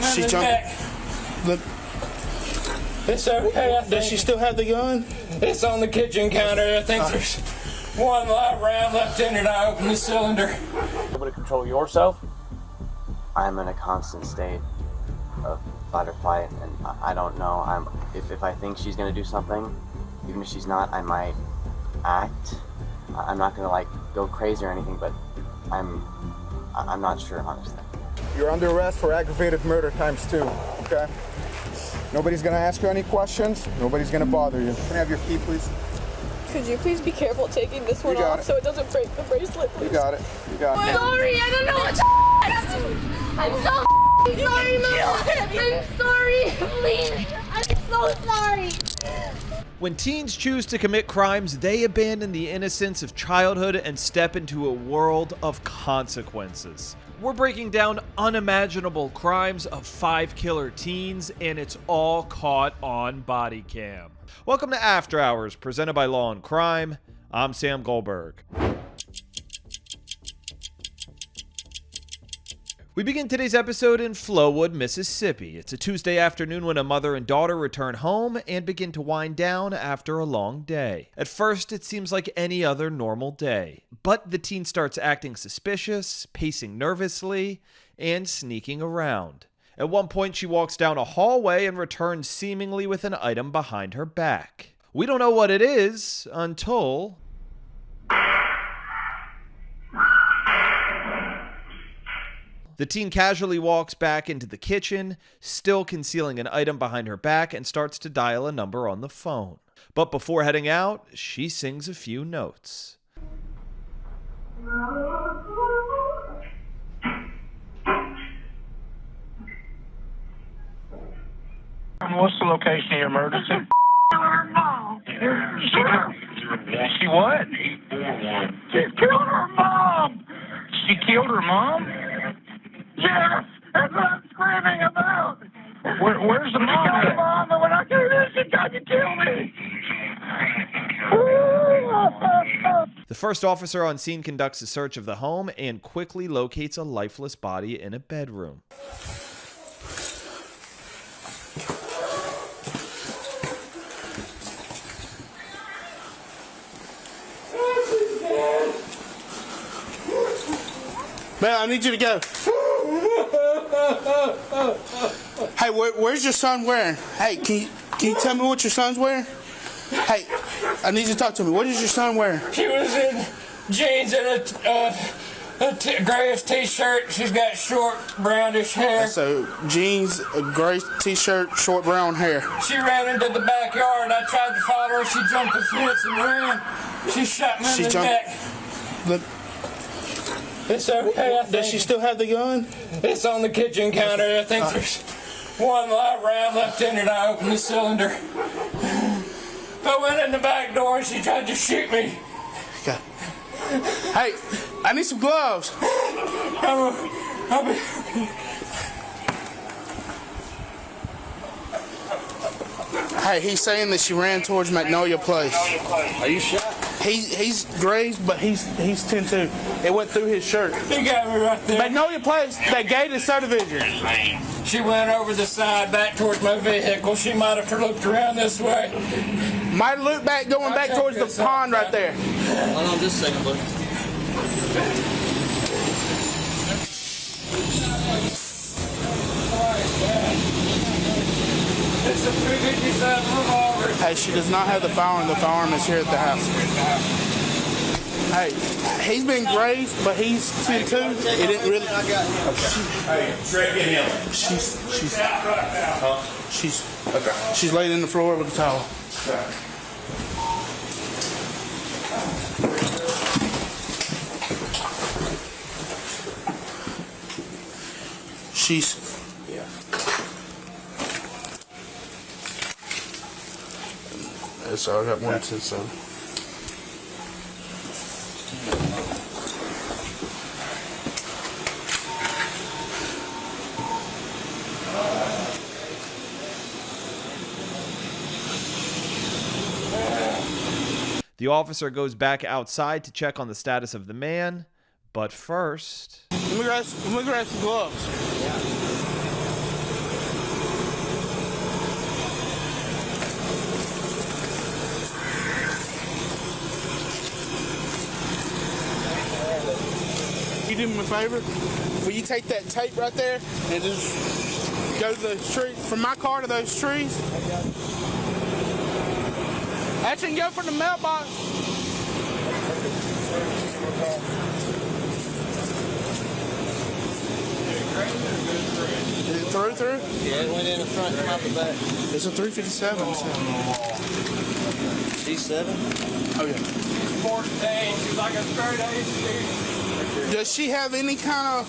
shot me in the neck. Look. It's okay, I think. Does she still have the gun? It's on the kitchen counter. I think there's one live round left in it. I opened the cylinder. Able to control yourself? I'm in a constant state of fight or flight, and I don't know. If I think she's gonna do something, even if she's not, I might act. I'm not gonna like go crazy or anything, but I'm not sure, honestly. You're under arrest for aggravated murder ×2, okay? Nobody's gonna ask you any questions. Nobody's gonna bother you. Can I have your key, please? Could you please be careful taking this one off so it doesn't break the bracelet, please? You got it. You got it. I'm sorry, I don't know what I'm so sorry, Mom. I'm sorry, please. I'm so sorry. When teens choose to commit crimes, they abandon the innocence of childhood and step into a world of consequences. We're breaking down unimaginable crimes of 5 killer teens, and it's all caught on Bodycam. Welcome to After Hours, presented by Law&Crime. I'm Sam Goldberg. We begin today's episode in Flowood, Mississippi. It's a Tuesday afternoon when a mother and daughter return home and begin to wind down after a long day. At first, it seems like any other normal day, but the teen starts acting suspicious, pacing nervously, and sneaking around. At one point, she walks down a hallway and returns seemingly with an item behind her back. We don't know what it is until... The teen casually walks back into the kitchen, still concealing an item behind her back, and starts to dial a number on the phone. But before heading out, she sings a few notes. What's the location of your emergency? She what? She killed her mom! She killed her mom? Yes, that's what I'm screaming about. Where's the mom? She killed her mom, and when I came in, she tried to kill me. The first officer on scene conducts a search of the home and quickly locates a lifeless body in a bedroom. Man, I need you to go. Hey, where's your son wearing? Hey, can you tell me what your son's wearing? Hey, I need you to talk to me. What is your son wearing? She was in jeans and a grayish t-shirt. She's got short, brownish hair. So, jeans, a gray t-shirt, short brown hair. She ran into the backyard. I tried to follow her. She jumped the fence and ran. She shot me in the neck. Look. It's okay, I think. Does she still have the gun? It's on the kitchen counter. I think there's one live round left in it. I opened the cylinder. I went in the back door and she tried to shoot me. Okay. Hey, I need some gloves. I'll be... Hey, he's saying that she ran towards Magnolia Place. Are you shot? He's grazed, but he's 10-2. It went through his shirt. You got me right there. Magnolia Place, that gated subdivision. She went over the side back towards my vehicle. She might have looked around this way. Might look back, going back towards the pond right there. Hold on just a second, buddy. It's a 357 revolver. Hey, she does not have the firearm. The firearm is here at the house. Hey, he's been grazed, but he's 10-2. It didn't really. Hey, Greg, get him. She's laid in the floor with a towel. So I got 110. The officer goes back outside to check on the status of the man, but first... Let me grab some gloves. favor? Will you take that tape right there and just go to those trees, from my car to those trees? Actually, go from the mailbox. Is it through? Yeah, it went in the front and out the back. It's a 357. C7? Oh, yeah. 14. She's like a straight A. Does she have any kind of...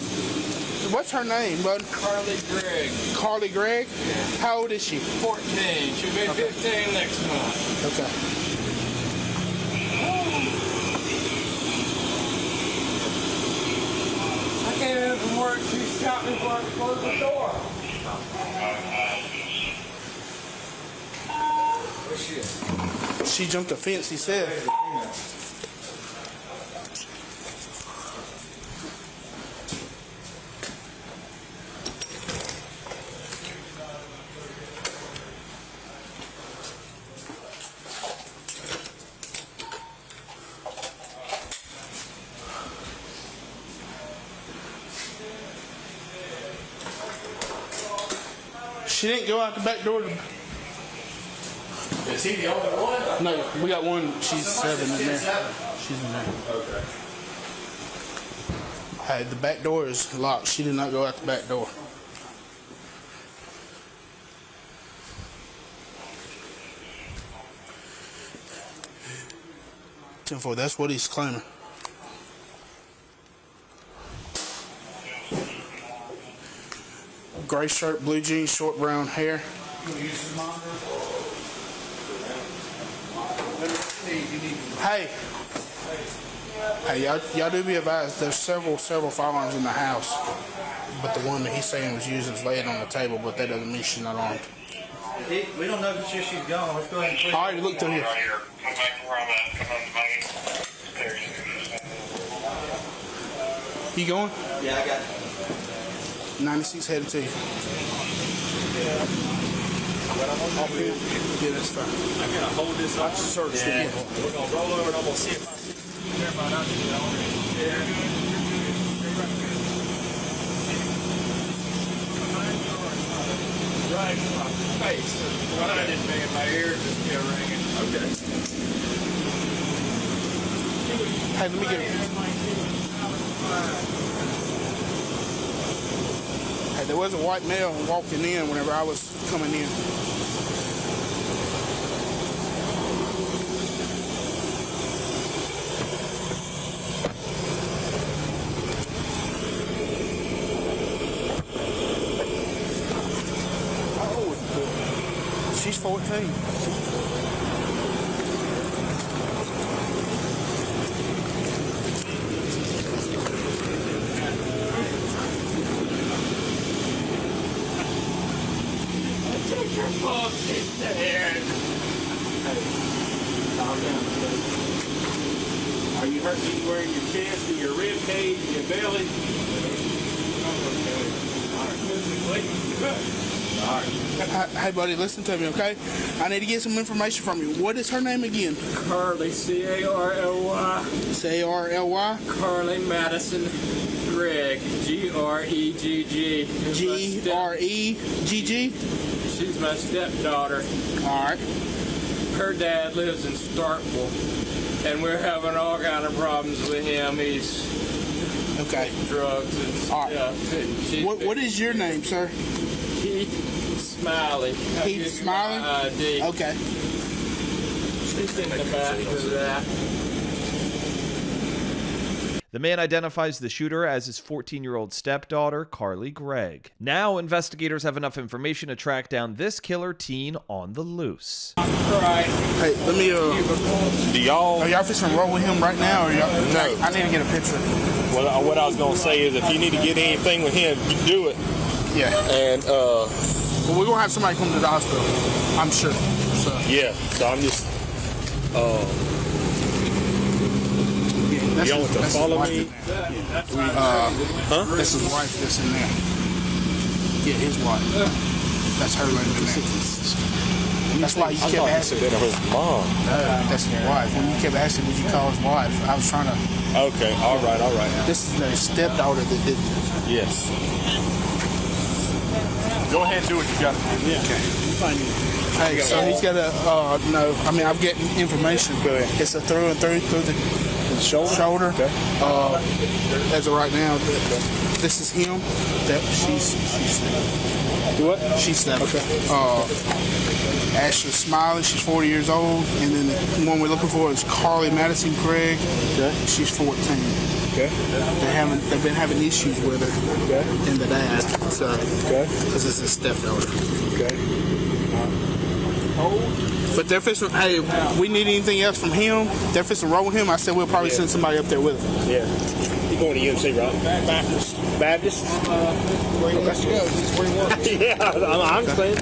What's her name, bud? Carly Gregg. Carly Gregg? Yeah. How old is she? 14. She'll be 15 next month. Okay. I came in from work. She stopped me before I closed the door. Where's she at? She jumped the fence, he said. She didn't go out the back door. Is he the only one? No, we got one. She's 7 in there. She's in there. Okay. Hey, the back door is locked. She did not go out the back door. Tenfold, that's what he's claiming. Gray shirt, blue jeans, short brown hair. Hey, y'all do be advised. There's several firearms in the house, but the one that he's saying was used is laying on the table. But that doesn't mean she's not armed. We don't know for sure she's gone. Let's go ahead and put All right, look through here. You going? Yeah, I got it. 96 headed to you. Yeah, that's fine. I'm gonna hold this up. Search the vehicle. We're gonna roll over and I'm gonna see if I see everybody out there. Right in my face. What I didn't bang in my ears just kept ringing. Okay. Hey, let me get it. Hey, there was a white male walking in whenever I was coming in. She's 14. Take your bullshit there. Calm down. Are you hurt anywhere in your chest, in your rib cage, in your belly? All right. Hey, buddy, listen to me, okay? I need to get some information from you. What is her name again? Carly, C-A-R-L-Y. C-A-R-L-Y? Carly Madison Gregg, G-R-E-G-G. G-R-E-G-G? She's my stepdaughter. All right. Her dad lives in Starkville, and we're having all kind of problems with him. He's Okay. drugs and All right. stuff. What is your name, sir? Keith Smiley. Keith Smiley? ID. Okay. She's in the back of that. The man identifies the shooter as his 14-year-old stepdaughter, Carly Gregg. Now, investigators have enough information to track down this killer teen on the loose. Right. Hey, let me, Do y'all? are y'all fixing to roll with him right now? Or y'all, No. I need to get a picture. Well, what I was gonna say is, if you need to get anything with him, you do it. Yeah. And Well, we're going to have somebody come to the hospital, I'm sure. So, yeah, so I'm just. that's Y'all want to that's follow his me? wife in there. That's his wife that's in there. Yeah, his wife. That's her laying in there. That's why you I kept thought you asking. said that was his mom. No, that's his wife. When you kept asking, did you call his wife? I was trying to. Okay, all right. This is their stepdaughter that did this. Yes. Go ahead and do what you got to do. Yeah. Okay. Hey, so he's got a, no, I mean, I'm getting information. It's a through and through the shoulder. Okay. As of right now, this is him. That she's what? She's 7. Okay. Ashley Smiley, she's 40 years old. And then the one we're looking for is Carly Madison Craig. Okay. She's 14. Okay. They've been having issues with her and the dad. So, because it's his stepdaughter. Okay. But they're fixing, hey, we need anything else from him. They're fixing to roll with him. I said we'll probably send somebody up there with him. Yeah. You're going to UNC, right? Baptist? Where he wants to go. This is where he works. Yeah, I understand.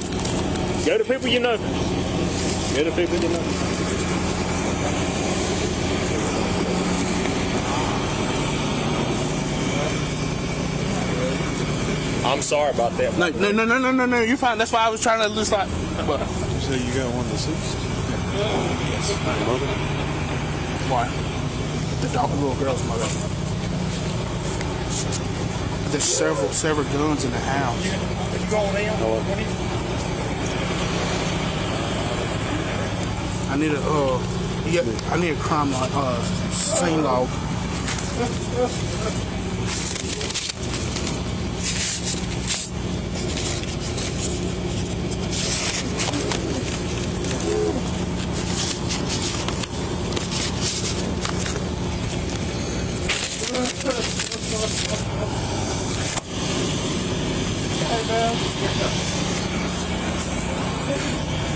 Go to people you know. Go to people you know. I'm sorry about that. No. You're fine. That's why I was trying to just like. So you got one deceased? Yes. Mother? Why? The little girl's mother. There's several guns in the house. You going in? I need a crime scene log.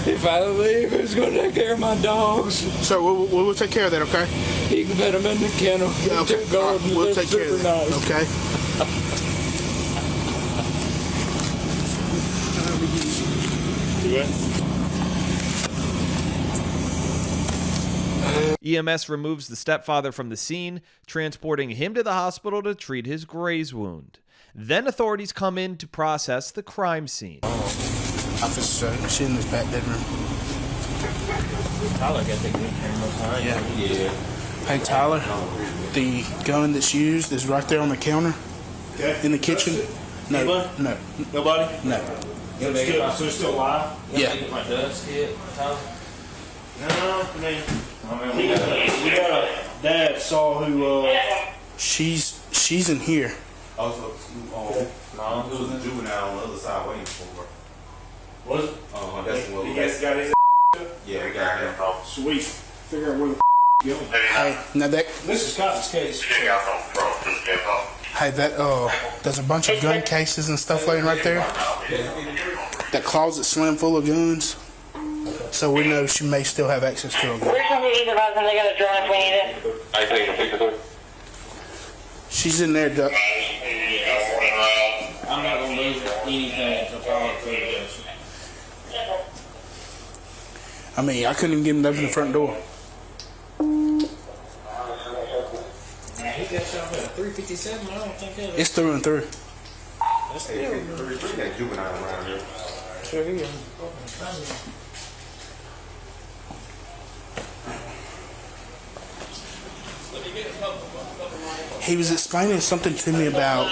If I leave, who's going to take care of my dogs? So we'll take care of that, okay? He can put them in the kennel. Yeah, okay. We'll take care of that. Nice. Okay. EMS removes the stepfather from the scene, transporting him to the hospital to treat his graze wound. Then authorities come in to process the crime scene. Officer, she's in this back bedroom. Tyler got the good camera behind. Yeah. Hey, Tyler, the gun that's used is right there on the counter in the kitchen. No. Nobody? No. So it's still alive? Yeah. My dust kit, Tyler. No, we got a dad saw who, She's in here. Also, Mom, it was a juvenile on the other side waiting for her. Was it? That's what you guys got his Yeah, we got him. Sweet. Figure out where the going. Hey, now that This is Cotton's case. hey there's a bunch of gun cases and stuff laying right there. That closet's slim full of guns. So we know she may still have access to a gun. She's in there, Duck. I'm not going to lose anything until Tyler figures this. I mean, I couldn't even get him to open the front door. He got shot at 357. I don't think that It's through and through. that's still. That juvenile around here. Sure he is. He was explaining something to me about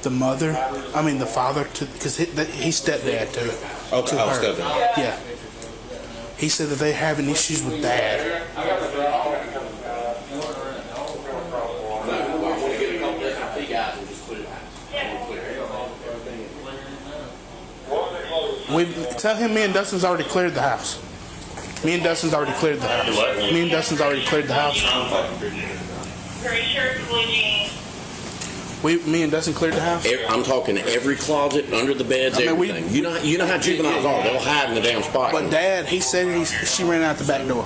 the father, because he's stepdad to her. Yeah. He said that they're having issues with dad. Tell him me and Dustin's already cleared the house. Me and Dustin's already cleared the house. Pretty sure it's blue jeans. Me and Dustin cleared the house. I'm talking every closet, under the beds, everything. You know how juveniles are. They'll hide in the damn spot. But Dad, he said she ran out the back door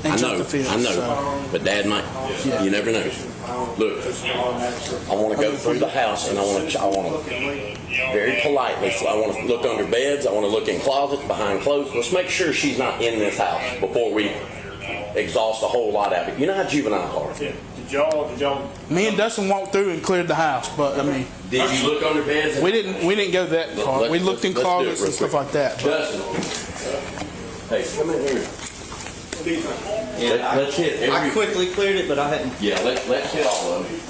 and jumped the fence. I know. So. But Dad might. Yeah. You never know. Look, I want to go through the house and I want to very politely. I want to look under beds. I want to look in closets, behind clothes. Let's make sure she's not in this house before we exhaust a whole lot out of it. You know how juveniles are. Did y'all? Me and Dustin walked through and cleared the house, but I mean, Did you look under beds? we didn't go that far. We looked in Let's do it closets real and stuff quick. like that. Dustin. Hey, come in here. Let's hit. I quickly cleared it, but I hadn't. Yeah, let's hit all of them.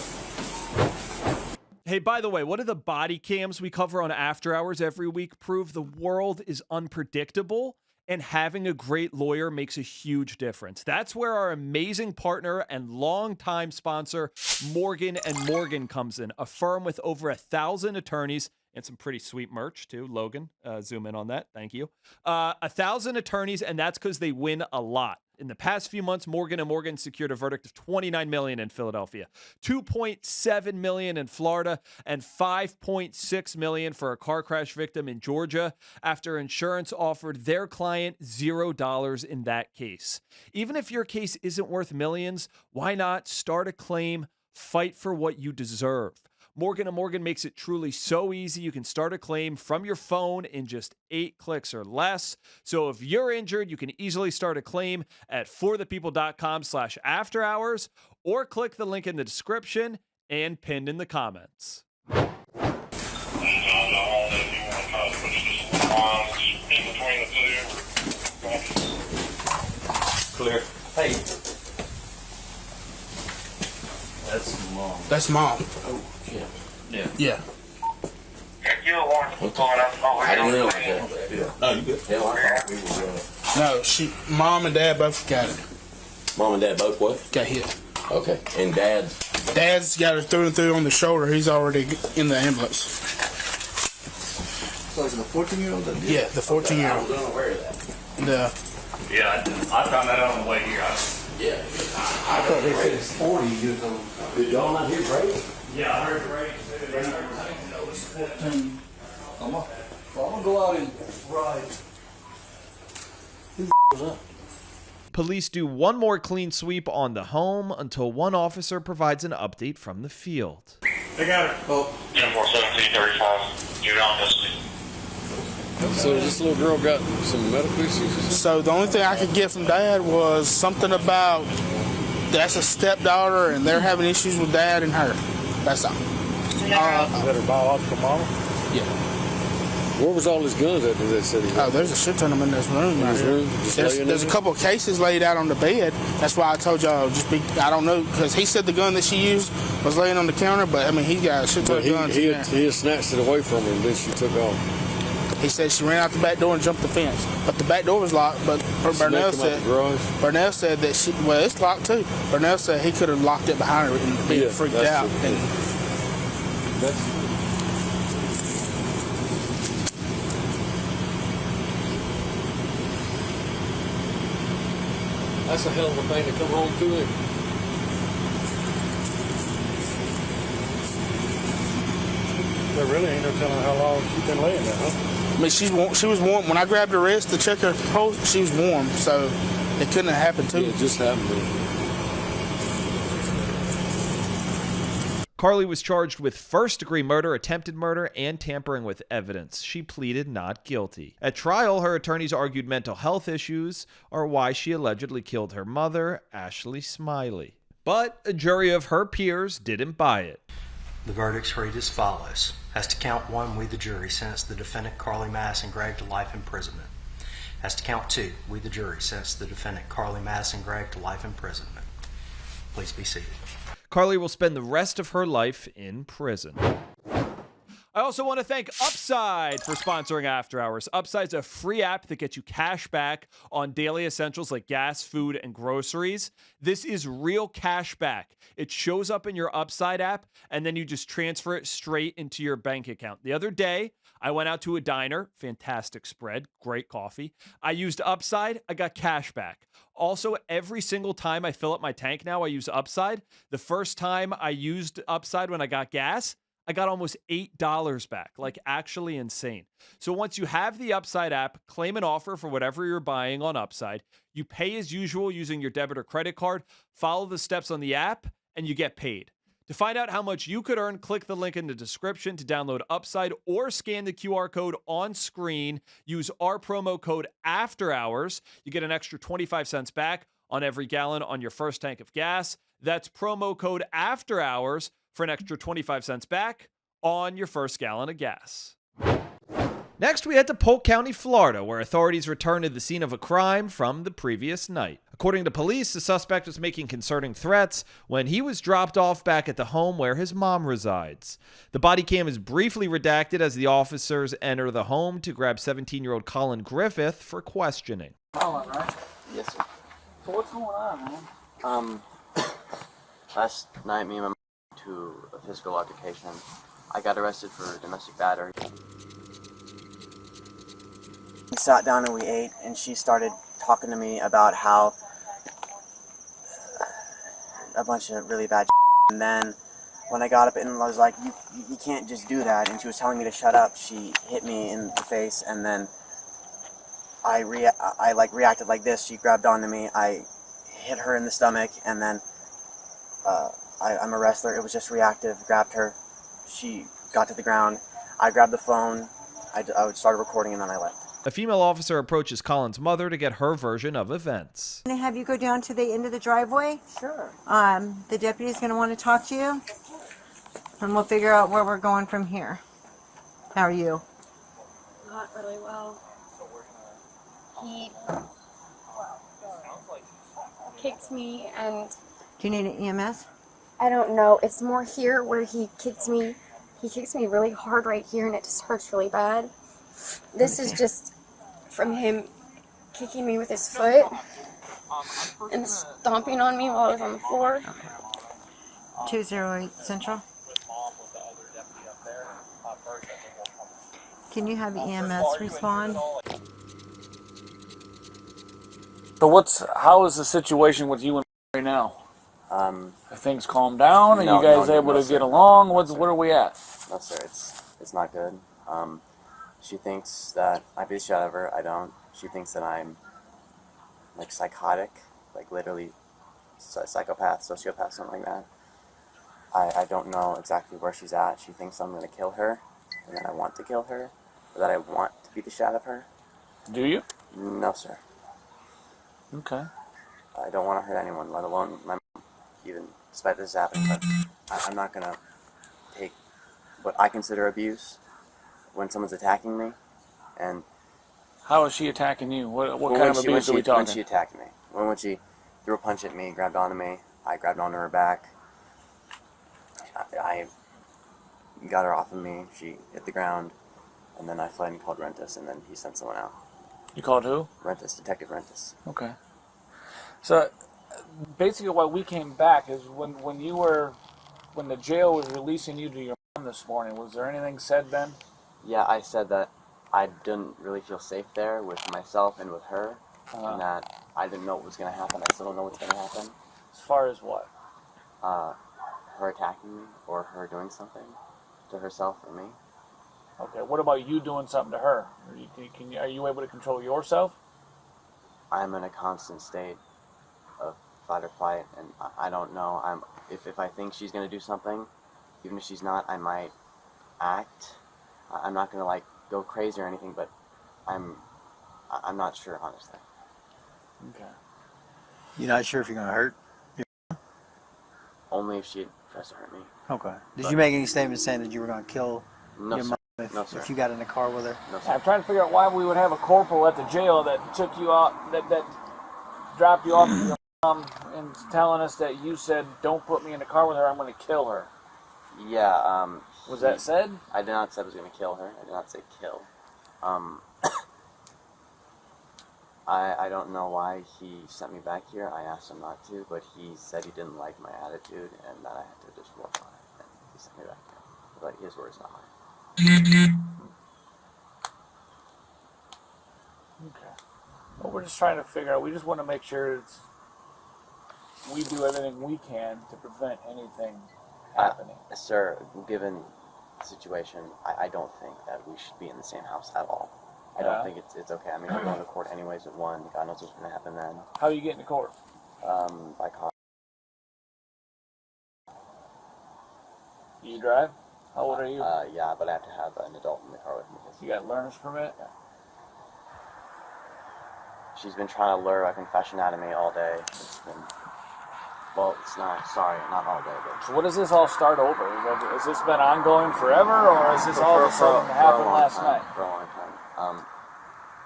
Hey, by the way, what do the body cams we cover on After Hours every week prove? The world is unpredictable, and having a great lawyer makes a huge difference. That's where our amazing partner and longtime sponsor, Morgan & Morgan, comes in, a firm with over 1,000 attorneys and some pretty sweet merch, too. Logan, zoom in on that. Thank you. 1,000 attorneys, and that's because they win a lot. In the past few months, Morgan & Morgan secured a verdict of $29 million in Philadelphia, $2.7 million in Florida, and $5.6 million for a car crash victim in Georgia after insurance offered their client $0 in that case. Even if your case isn't worth millions, why not start a claim, fight for what you deserve? Morgan & Morgan makes it truly so easy. You can start a claim from your phone in just 8 clicks or less. So if you're injured, you can easily start a claim at forthepeople.com/afterhours or click the link in the description and pinned in the comments. Clear. Hey. That's mom. That's mom. Oh, yeah. Yeah. Yeah. I didn't realize that. Yeah. No, you good. Hell, I thought we were. No, mom and dad both got it. Mom and dad both what? Got hit. Okay. And dad's? Dad's got it through and through on the shoulder. He's already in the ambulance. So is it a 14-year-old? Yeah, the 14-year-old. I was unaware of that. Yeah, I found that out on the way here. Yeah. I thought they said it's 40 years old. Did y'all not hear Brady? Yeah, I heard the radio. It's 14. I'm gonna go out and ride. Who was up? Police do one more clean sweep on the home until one officer provides an update from the field. They got her. Oh. 10-4-17-35. You're on custody. So this little girl got some medical issues? So the only thing I could get from Dad was something about that's a stepdaughter and they're having issues with Dad and her. That's all. Is that her biological mama? Yeah. Where was all his guns at that city? Oh, there's a shit ton of them in this room. Right here. There's a couple of cases laid out on the bed. That's why I told y'all I don't know, because he said the gun that she used was laying on the counter, but I mean, he got a shit ton of guns. He had snatched it away from her and then she took off. He said she ran out the back door and jumped the fence, but the back door was locked. But Burnell said that it's locked too. Burnell said he could have locked it behind her and been freaked out. That's a hell of a thing to come home to him. There really ain't no telling how long she's been laying there, huh? I mean, she was warm. When I grabbed her wrist to check her pulse, she was warm, so it couldn't have happened too. Yeah, it just happened. Carly was charged with first-degree murder, attempted murder, and tampering with evidence. She pleaded not guilty. At trial, her attorneys argued mental health issues are why she allegedly killed her mother, Ashley Smiley. But a jury of her peers didn't buy it. The verdicts read as follows. As to count 1, we the jury sentenced the defendant Carly Madison Gregg to life imprisonment. As to count 2, we the jury sentenced the defendant Carly Madison Gregg to life imprisonment. Please be seated. Carly will spend the rest of her life in prison. I also want to thank Upside for sponsoring After Hours. Upside's a free app that gets you cash back on daily essentials like gas, food, and groceries. This is real cash back. It shows up in your Upside app, and then you just transfer it straight into your bank account. The other day, I went out to a diner, fantastic spread, great coffee. I used Upside, I got cash back. Also, every single time I fill up my tank now, I use Upside. The first time I used Upside when I got gas, I got almost $8 back, like actually insane. So once you have the Upside app, claim an offer for whatever you're buying on Upside. You pay as usual using your debit or credit card, follow the steps on the app, and you get paid. To find out how much you could earn, click the link in the description to download Upside or scan the QR code on screen. Use our promo code AFTERHOURS. You get an extra 25 cents back on every gallon on your first tank of gas. That's promo code AFTERHOURS for an extra 25 cents back on your first gallon of gas. Next, we head to Polk County, Florida, where authorities returned to the scene of a crime from the previous night. According to police, the suspect was making concerning threats when he was dropped off back at the home where his mom resides. The body cam is briefly redacted as the officers enter the home to grab 17-year-old Colin Griffith for questioning. Colin, right? Yes, sir. So what's going on, man? Last night, me and my mom went to a physical altercation. I got arrested for domestic battery. We sat down and we ate, and she started talking to me about how a bunch of really bad shit. And then when I got up and I was like, you can't just do that, and she was telling me to shut up, she hit me in the face, and then I reacted like this. She grabbed onto me, I hit her in the stomach, and then I'm a wrestler. It was just reactive. Grabbed her, she got to the ground, I grabbed the phone, I started recording, and then I left. A female officer approaches Colin's mother to get her version of events. Can I have you go down to the end of the driveway? Sure. The deputy's going to want to talk to you, and we'll figure out where we're going from here. How are you? Not really well. He kicked me, and Do you need an EMS? I don't know. It's more here where he kicks me. He kicks me really hard right here, and it just hurts really bad. This is just from him kicking me with his foot and stomping on me while I was on the floor. 208 Central. Can you have EMS respond? So how is the situation with you and right now? Have things calmed down? Are you guys able to get along? What are we at? No, sir, it's not good. She thinks that I beat the shit out of her. I don't. She thinks that I'm like psychotic, like literally psychopath, sociopath, something like that. I don't know exactly where she's at. She thinks I'm gonna kill her, and that I want to kill her, or that I want to beat the shit out of her. Do you? No, sir. Okay. I don't want to hurt anyone, let alone my mom, even despite this happening. But I'm not gonna take what I consider abuse when someone's attacking me. And how is she attacking you? What kind of abuse are we talking? When she attacked me, when she threw a punch at me, grabbed onto me, I grabbed onto her back. I got her off of me. She hit the ground, and then I fled and called Rentis, and then he sent someone out. You called who? Rentis, Detective Rentis. Okay. So basically, why we came back is when the jail was releasing you to your mom this morning. Was there anything said then? Yeah, I said that I didn't really feel safe there with myself and with her, and that I didn't know what was going to happen. I still don't know what's going to happen. As far as what? Her attacking me or her doing something to herself or me. Okay, what about you doing something to her? Are you able to control yourself? I'm in a constant state of fight or flight, and I don't know. If I think she's going to do something, even if she's not, I might act. I'm not going to like go crazy or anything, but I'm not sure, honestly. Okay. You're not sure if you're going to hurt? Only if she tries to hurt me. Okay. Did you make any statement saying that you were going to kill No, your sir. mom No, sir. if you got in a car with her? No, sir. I'm trying to figure out why we would have a corporal at the jail that took you out, that dropped you off with your mom and telling us that you said, don't put me in the car with her, I'm going to kill her. Yeah, Was that said? I did not say I was going to kill her. I did not say kill. I don't know why he sent me back here. I asked him not to, but he said he didn't like my attitude and that I had to just work on it. And he sent me back here. But his word's not mine. Okay. Well, we're just trying to figure out, we just want to make sure we do everything we can to prevent anything happening. Sir, given the situation, I don't think that we should be in the same house at all. I don't think it's okay. I mean, we're going to court anyways at 1. God knows what's going to happen then. How are you getting to court? By car. You drive? How old are you? Yeah, but I have to have an adult in the car with me. You got a learner's permit? Yeah. she's been trying to lure a confession out of me all day. It's been, well, it's not, sorry, not all day, but... So what does this all start over? Has this been ongoing forever, or has this all of a sudden happened last night? For a long time.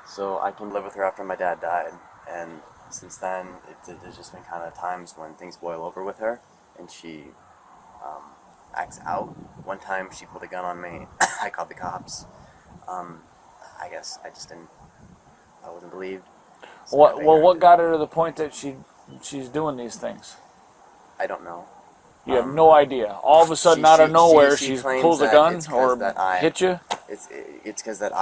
So I came live with her after my dad died, and since then, there's just been kind of times when things boil over with her, and she acts out. One time she pulled a gun on me. I called the cops. I guess I wasn't believed. So What got her to the point that she's doing these things? I don't know. You have no idea. All of a sudden, out of nowhere, she pulls a gun or hit you? It's because that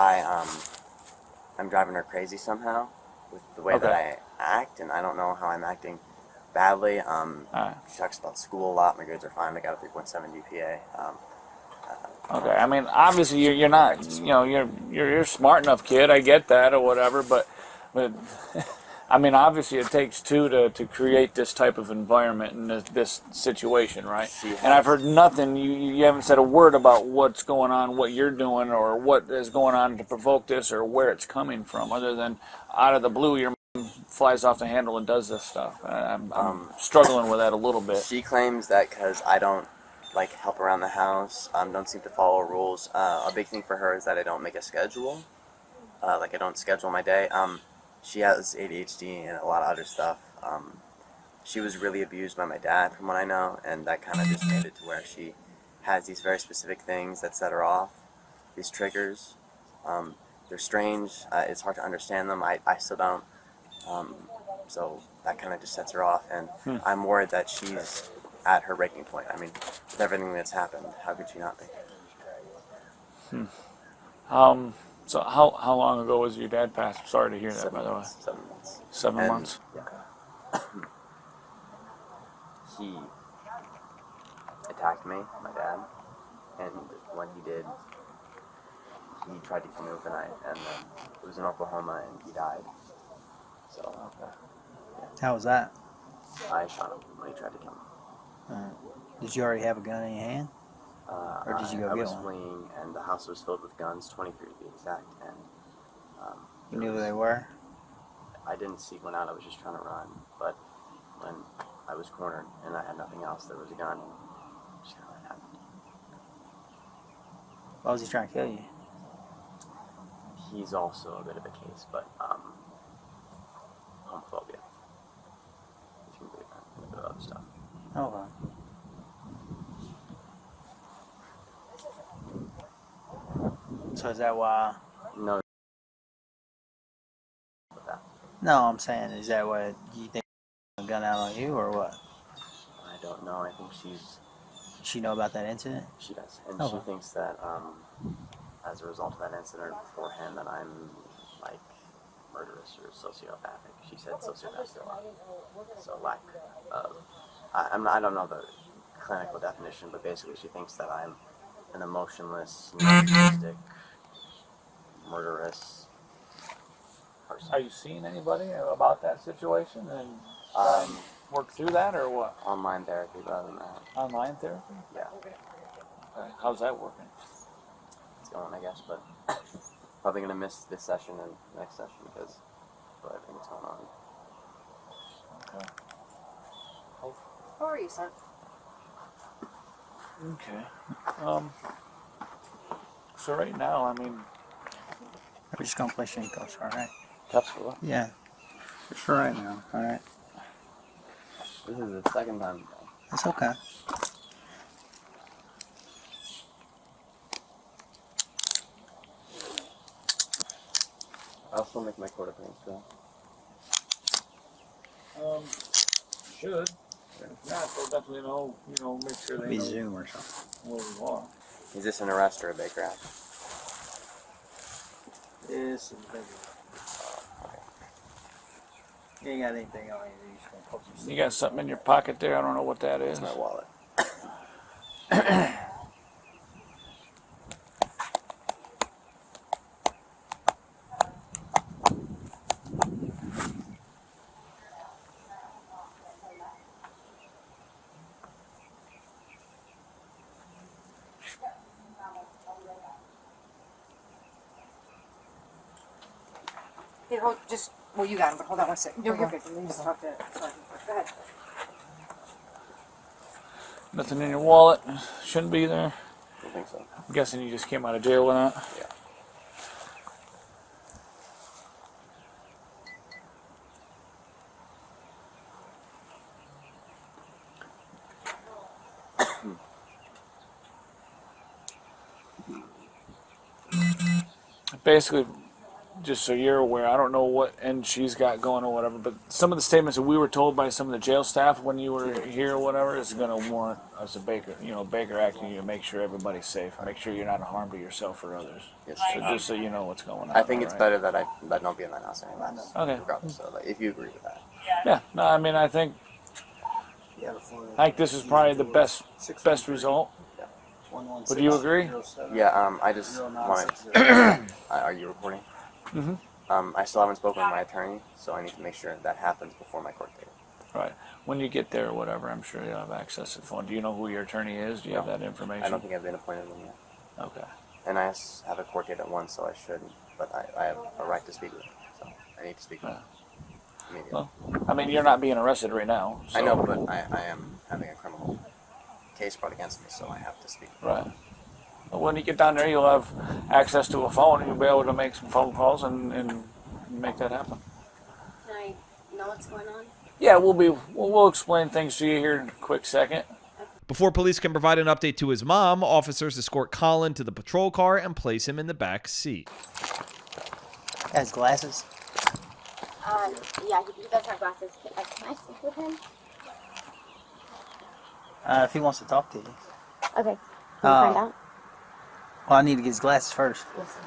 I'm driving her crazy somehow with the way that I act, and I don't know how I'm acting badly. She talks about school a lot. My grades are fine. I got a 3.7 GPA. Okay, I mean, obviously you're not, you're a smart enough kid. I get that or whatever, but I mean, obviously it takes two to create this type of environment in this situation, right? And I've heard nothing. You haven't said a word about what's going on, what you're doing, or what is going on to provoke this, or where it's coming from, other than out of the blue your mom flies off the handle and does this stuff. I'm struggling with that a little bit. She claims that because I don't help around the house, don't seem to follow rules. A big thing for her is that I don't make a schedule. I don't schedule my day. She has ADHD and a lot of other stuff. She was really abused by my dad, from what I know, and that kind of just made it to where she has these very specific things that set her off, these triggers. They're strange. It's hard to understand them. I still don't. So that kind of just sets her off, and I'm worried that she's at her breaking point. I mean, with everything that's happened, how could she not be? So how long ago was your dad passed? Sorry to hear that, by the way. 7 months. 7 months? Yeah. He attacked me, my dad, and when he did, he tried to kill me overnight, and then it was in Oklahoma, and he died. So, yeah. How was that? I shot him when he tried to kill me. Did you already have a gun in your hand? Or did you go I get was one? fleeing, and the house was filled with guns, 23 to be exact, and You knew who they were? I didn't seek one out, I was just trying to run, but when I was cornered and I had nothing else, there was a gun, and just kind of happened. Why was he trying to kill you? He's also a bit of a case, but homophobia. If you can believe that, and a bit of other stuff. Okay. So is that why? No. No, I'm saying, is that what you think a gun out on you, or what? I don't know. I think she's... Does she know about that incident? She does. And she thinks that as a result of that incident beforehand, that I'm like murderous or sociopathic. She said sociopathic a lot. So lack of... I don't know the clinical definition, but basically she thinks that I'm an emotionless, narcissistic, murderous person. Are you seeing anybody about that situation and work through that, or what? Online therapy, but other than that. Online therapy? Yeah. Okay. How's that working? It's going, I guess, but probably going to miss this session and next session because of everything that's going on. Okay. How are you, son? Okay. So right now, I mean... We're just going to play Shinkos, alright? Cups for what? Yeah. Just for right now, alright? This is the second time. It's okay. I'll still make my court appearance, though. Should. If not, they'll definitely know, make sure they Be know Zoom or something. where you are. Is this an arrest or a bake rap? This is big. You ain't got anything on you. You just gonna poke your You got something in your pocket there? I don't know what that is. My wallet. Here, just Well, you got him, but hold on one second. You're good. Let me just talk to Sergeant. Go ahead. Nothing in your wallet. Shouldn't be there. I don't think so. I'm guessing you just came out of jail with that? Yeah. Basically, just so you're aware, I don't know what end she's got going or whatever, but some of the statements that we were told by some of the jail staff when you were here or whatever is going to warrant us a Baker, Baker acting you to make sure everybody's safe, make sure you're not a harm to yourself or others. Yes. So just so you know what's going on. I think it's better that I don't be in that house anymore. Okay. Regardless, so like, if you agree with that. Yeah. No, I mean, I think this is probably the best result. But do you agree? Yeah. I just want to. Are you recording? Mm-hmm. I still haven't spoken with my attorney, so I need to make sure that happens before my court date. Right. When you get there or whatever, I'm sure you'll have access to the phone. Do you know who your attorney is? Do you have that information? I don't think I've been appointed with him yet. Okay. And I have a court date at 1, so I should, but I have a right to speak with him, so I need to speak with him immediately. Well, I mean, you're not being arrested right now. So. I know, but I am having a criminal case brought against me, so I have to speak. Right. Well, when you get down there, you'll have access to a phone, and you'll be able to make some phone calls and make that happen. Can I know what's going on? Yeah, we'll explain things to you here in a quick second. Before police can provide an update to his mom, officers escort Colin to the patrol car and place him in the back seat. Has glasses? Yeah, he does have glasses. Can I speak with him? If he wants to talk to you. Okay. Can you find out? Well, I need to get his glasses first. Yes, sir.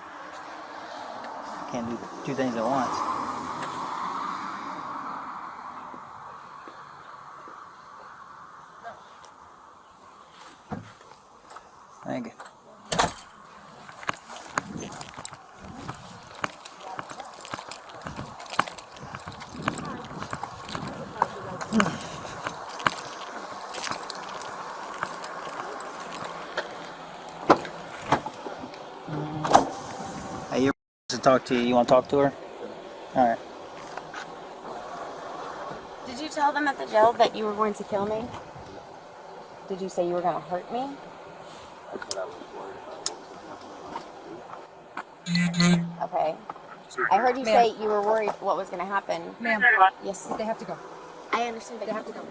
Can't do 2 things at once. Thank you. Hey, you're to talk to you. You want to talk to her? All right. Did you tell them at the jail that you were going to kill me? Did you say you were going to hurt me? Okay. I heard you say you were worried what was going to happen. Ma'am. Yes. They have to go. I understand, but you have to go.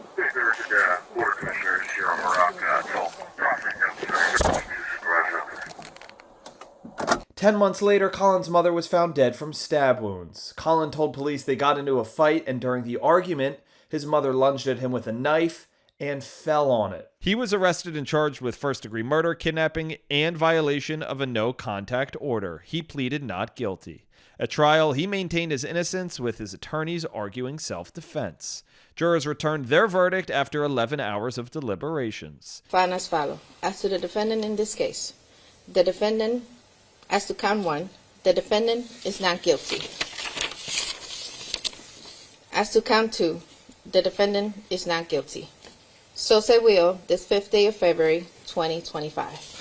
10 months later, Colin's mother was found dead from stab wounds. Colin told police they got into a fight, and during the argument, his mother lunged at him with a knife and fell on it. He was arrested and charged with first-degree murder, kidnapping, and violation of a no-contact order. He pleaded not guilty. At trial, he maintained his innocence, with his attorneys arguing self-defense. Jurors returned their verdict after 11 hours of deliberations. Found as follows. As to the defendant in this case, the defendant, as to count 1, the defendant is not guilty. As to count 2, the defendant is not guilty. So say will, this 5th day of February, 2025.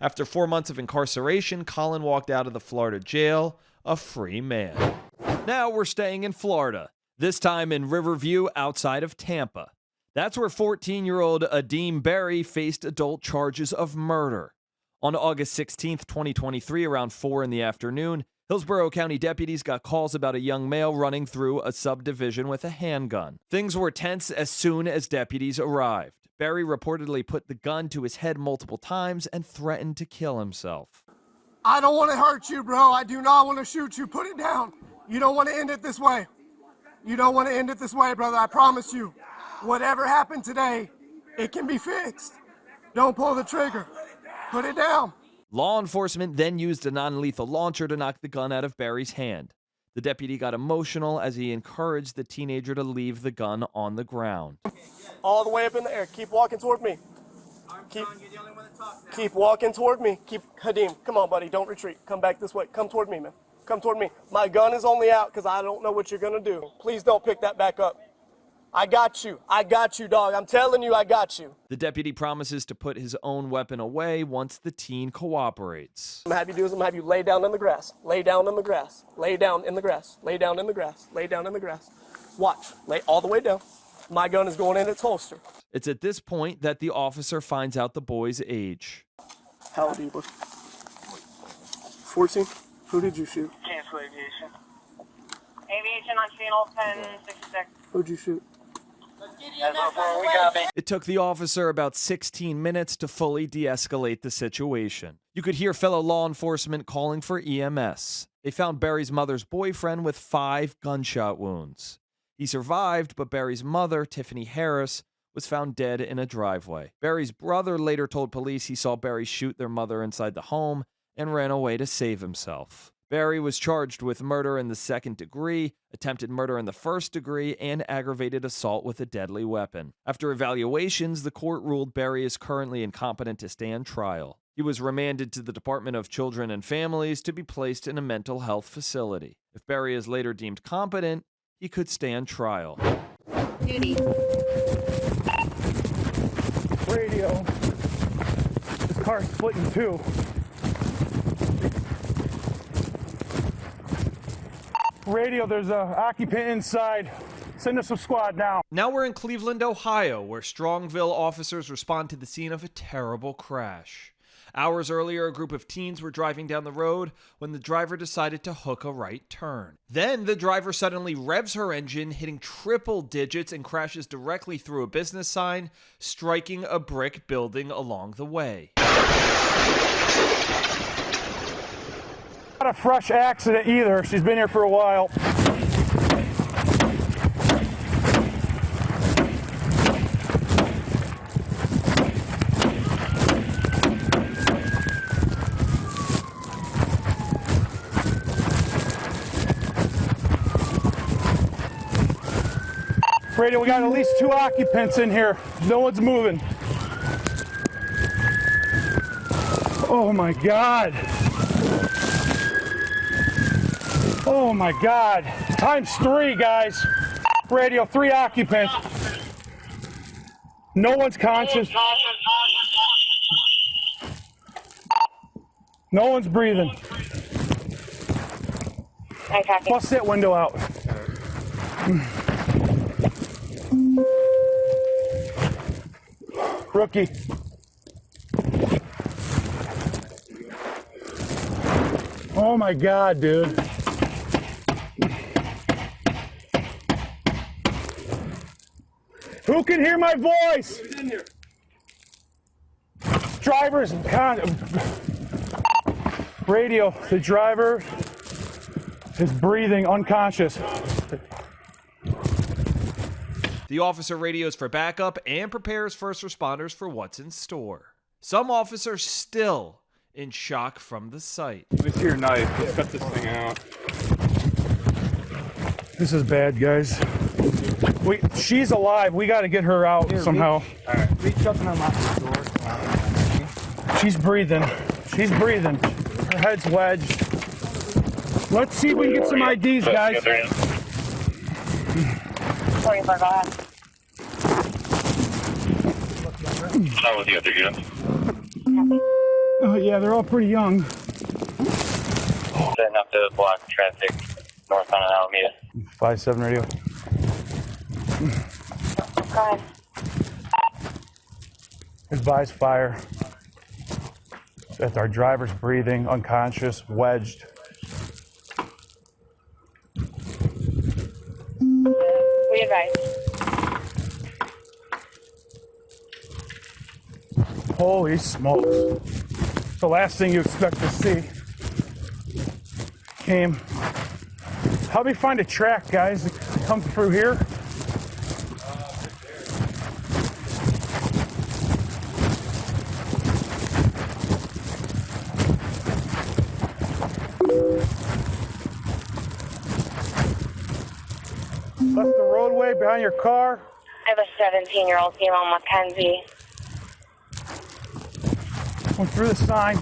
After 4 months of incarceration, Colin walked out of the Florida jail a free man. Now we're staying in Florida, this time in Riverview outside of Tampa. That's where 14-year-old Adeem Berry faced adult charges of murder. On August 16th, 2023, around 4 in the afternoon, Hillsborough County deputies got calls about a young male running through a subdivision with a handgun. Things were tense as soon as deputies arrived. Berry reportedly put the gun to his head multiple times and threatened to kill himself. I don't want to hurt you, bro. I do not want to shoot you. Put it down. You don't want to end it this way. You don't want to end it this way, brother. I promise you. Whatever happened today, it can be fixed. Don't pull the trigger. Put it down. Law enforcement then used a non-lethal launcher to knock the gun out of Berry's hand. The deputy got emotional as he encouraged the teenager to leave the gun on the ground. All the way up in the air. Keep walking toward me. Keep walking toward me. Hadeem, come on, buddy. Don't retreat. Come back this way. Come toward me, man. Come toward me. My gun is only out because I don't know what you're going to do. Please don't pick that back up. I got you. I got you, dog. I'm telling you, I got you. The deputy promises to put his own weapon away once the teen cooperates. I'm going to have you lay down in the grass. Lay down in the grass. Lay down in the grass. Lay down in the grass. Lay down in the grass. Watch. Lay all the way down. My gun is going in its holster. It's at this point that the officer finds out the boy's age. How old are you, boy? 14? Who did you shoot? Cancel aviation. Aviation on channel 1066. Who'd you shoot? It took the officer about 16 minutes to fully de-escalate the situation. You could hear fellow law enforcement calling for EMS. They found Barry's mother's boyfriend with 5 gunshot wounds. He survived, but Barry's mother, Tiffany Harris, was found dead in a driveway. Barry's brother later told police he saw Barry shoot their mother inside the home and ran away to save himself. Barry was charged with murder in the 2nd degree, attempted murder in the 1st degree, and aggravated assault with a deadly weapon. After evaluations, the court ruled Barry is currently incompetent to stand trial. He was remanded to the Department of Children and Families to be placed in a mental health facility. If Barry is later deemed competent, he could stand trial. Duty. Radio. This car's split in 2. Radio, there's an occupant inside. Send us a squad now. Now we're in Cleveland, Ohio, where Strongville officers respond to the scene of a terrible crash. Hours earlier, a group of teens were driving down the road when the driver decided to hook a right turn. Then the driver suddenly revs her engine, hitting triple digits, and crashes directly through a business sign, striking a brick building along the way. Not a fresh accident either. She's been here for a while. Radio, we got at least 2 occupants in here. No one's moving. Oh my God. Oh my God. Times 3, guys. Radio, 3 occupants. No one's conscious. No one's breathing. Bust that window out. Rookie. Oh my God, dude. Who can hear my voice? Driver's radio. The driver is breathing, unconscious. The officer radios for backup and prepares first responders for what's in store. Some officers still in shock from the sight. Let me see your knife. Let's cut this thing out. This is bad, guys. She's alive. We got to get her out somehow. All right. Reach up and unlock the door. She's breathing. She's breathing. Her head's wedged. Let's see if we can get some IDs, guys. 44, go ahead. How was the other unit? Oh, yeah, they're all pretty young. Setting up to block traffic north on Alameda. 5-7 radio. Go ahead. Advise fire. That's our driver's breathing, unconscious, wedged. We advise. Holy smokes. The last thing you expect to see came. Help me find a track, guys, to come through here. Left the roadway behind your car. I have a 17-year-old female, Mackenzie. Went through the sign.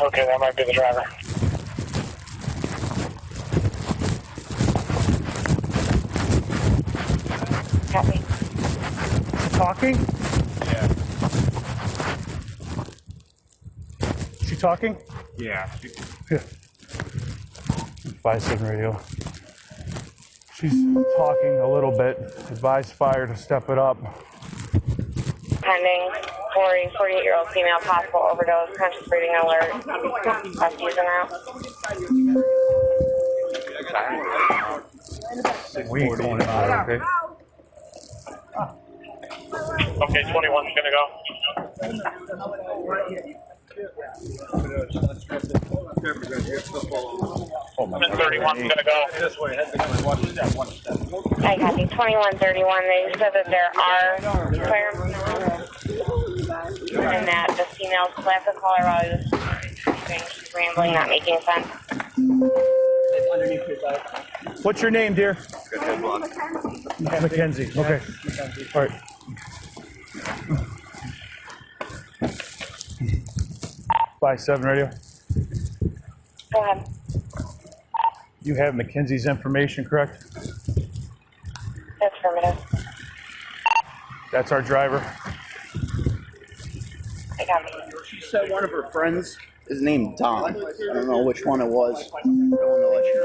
Okay, that might be the driver. talking? Yeah. She talking? Yeah. Yeah. 5-7 radio. She's talking a little bit. Advise fire to step it up. Pending 48-year-old female possible overdose, conscious breathing alert. Rescues en route. We ain't going anywhere, okay? Okay, 21's gonna go. 31's gonna go. This way, head to one step. I copy. 2131. They said that there are fire and that the female's classic caller while he was she's rambling, not making sense. What's your name, dear? Mackenzie. Okay. All right. 5-7 radio. Go ahead. You have Mackenzie's information, correct? That's affirmative. That's our driver. I got it. She said one of her friends is named Dom. I don't know which one it was. I don't want to let you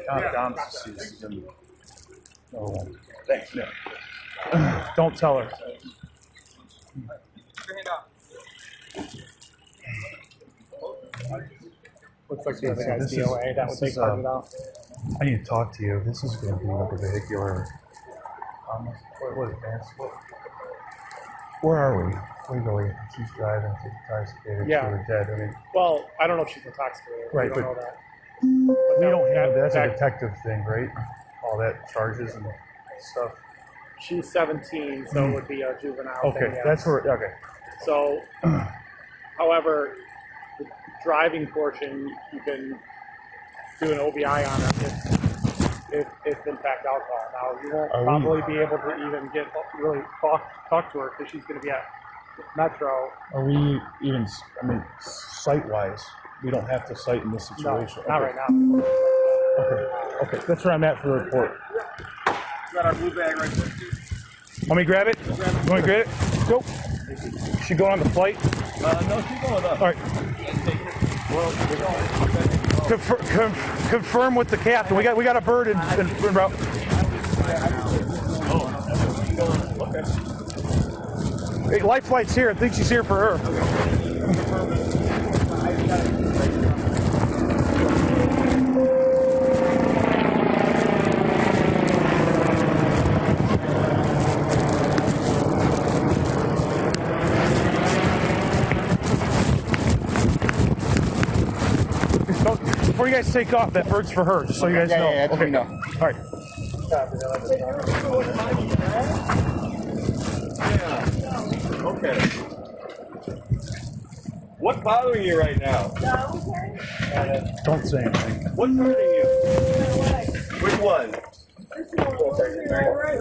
know. Dom's deceased. Thanks. Yeah. Don't tell her. Looks like the other guy's DOA. That would take part of it out. I need to talk to you. This is going to be like a vehicular. Where are we? Where are we? She's driving. She's intoxicated. Yeah. She's dead. I mean, Well, I don't know if she's intoxicated. Right, We don't but- know that. we don't have that's a that- detective thing, right? All that charges and stuff. She's 17, so it would be a juvenile Okay, thing, yes. that's where. Okay. So, however, the driving portion, you can do an OBI on her if in fact alcohol. Now, you won't probably be able to even get really talk to her because she's going to be at Metro. Are we even? I mean, sight-wise, we don't have to sight in this situation. No, not Okay. right now. Okay, that's where I'm at for the report. Got our blue bag right there. Want me to grab it? You want me to grab it? Go. She going on the flight? No, she's going up. All right. Confirm with the captain. We got a bird in route. Hey, life flight's here. I think she's here for her. Before you guys take off, that bird's for her, just so you guys know. Yeah, okay. know. All right. Okay. What's bothering you right now? Don't say anything. What's hurting you? Which one?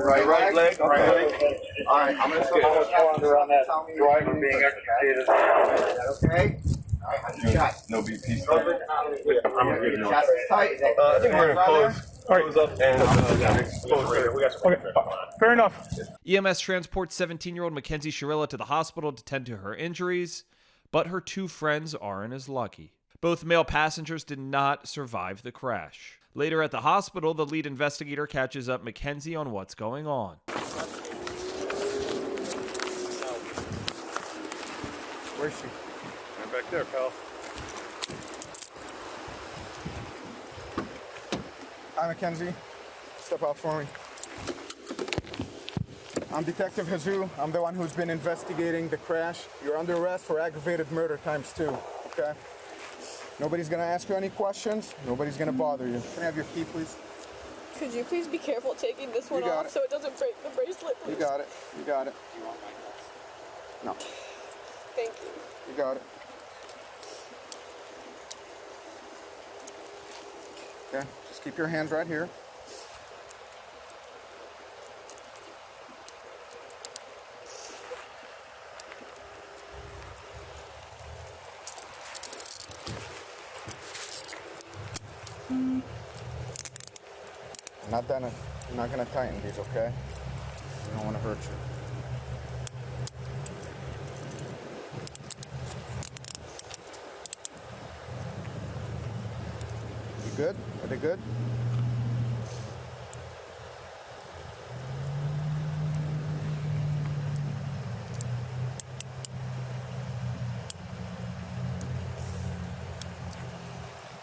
Right leg? Okay. All right, I'm going to get on that driver being extricated. Okay. No BP. I'm going to get it. I think we're going to close up and close right here. We got some. Okay. Fair enough. EMS transports 17-year-old Mackenzie Shirilla to the hospital to tend to her injuries, but her two friends aren't as lucky. Both male passengers did not survive the crash. Later at the hospital, the lead investigator catches up Mackenzie on what's going on. Where's she? Right back there, pal. Hi, Mackenzie. Step out for me. I'm Detective Jesus. I'm the one who's been investigating the crash. You're under arrest for aggravated murder ×2, okay? Nobody's gonna ask you any questions. Nobody's gonna bother you. Can I have your key, please? Could you please be careful taking this one off so it doesn't break the bracelet, please? You got it. You got it. No. Thank you. You got it. Okay, just keep your hands right here. I'm not gonna tighten these, okay? I don't want to hurt you. Good? Are they good?